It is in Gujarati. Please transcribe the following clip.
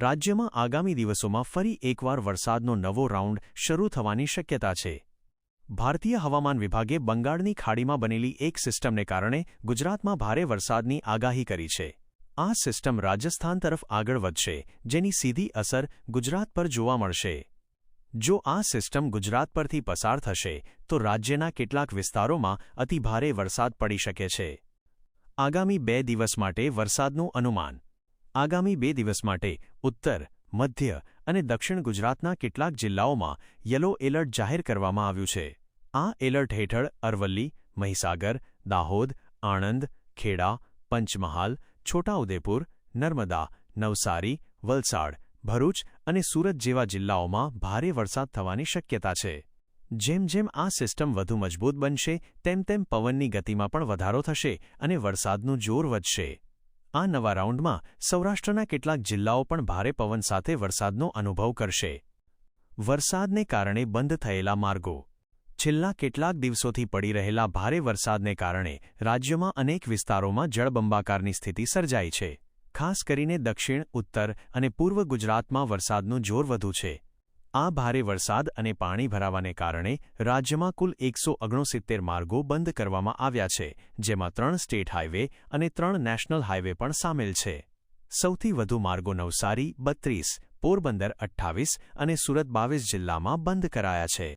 રાજ્યમાં આગામી દિવસોમાં ફરી એકવાર વરસાદનો નવો રાઉન્ડ શરૂ થવાની શક્યતા છે. ભારતીય હવામાન વિભાગે બંગાળની ખાડીમાં બનેલી એક સિસ્ટમને કારણે ગુજરાતમાં ભારે વરસાદની આગાહી કરી છે. આ સિસ્ટમ રાજસ્થાન તરફ આગળ વધશે, જેની સીધી અસર ગુજરાત પર જોવા મળશે. જો આ સિસ્ટમ ગુજરાત પરથી પસાર થશે તો રાજ્યના કેટલાક વિસ્તારોમાં અતિભારે વરસાદ પડી શકે છે. આગામી 2 દિવસ માટે વરસાદનું અનુમાન. આગામી 2 દિવસ માટે ઉત્તર, મધ્ય અને દક્ષિણ ગુજરાતના કેટલાક જિલ્લાઓમાં યલો એલર્ટ જાહેર કરવામાં આવ્યું છે. આ એલર્ટ હેઠળ અરવલ્લી, મહીસાગર, દાહોદ, આણંદ, ખેડા, પંચમહાલ, છોટાઉદેપુર, નર્મદા, નવસારી, વલસાડ, ભરૂચ અને સુરત જેવા જિલ્લાઓમાં ભારે વરસાદ થવાની શક્યતા છે. જેમ જેમ આ સિસ્ટમ વધુ મજબૂત બનશે તેમ તેમ પવનની ગતિમાં પણ વધારો થશે અને વરસાદનું જોર વધશે. આ નવા રાઉન્ડમાં સૌરાષ્ટ્રના કેટલાક જિલ્લાઓ પણ ભારે પવન સાથે વરસાદનો અનુભવ કરશે. વરસાદને કારણે બંધ થયેલા માર્ગો. છેલ્લા કેટલાક દિવસોથી પડી રહેલા ભારે વરસાદને કારણે રાજ્યમાં અનેક વિસ્તારોમાં જળબંબાકારની સ્થિતિ સર્જાઈ છે. ખાસ કરીને દક્ષિણ, ઉત્તર અને પૂર્વ ગુજરાતમાં વરસાદનું જોર વધુ છે. આ ભારે વરસાદ અને પાણી ભરાવાને કારણે રાજ્યમાં કુલ 169 માર્ગો બંધ કરવામાં આવ્યા છે, જેમાં 3 સ્ટેટ હાઇવે અને 3 નેશનલ હાઇવે પણ સામેલ છે. સૌથી વધુ માર્ગો નવસારી 32, પોરબંદર 28 અને સુરત 22 જિલ્લામાં બંધ કરાયા છે.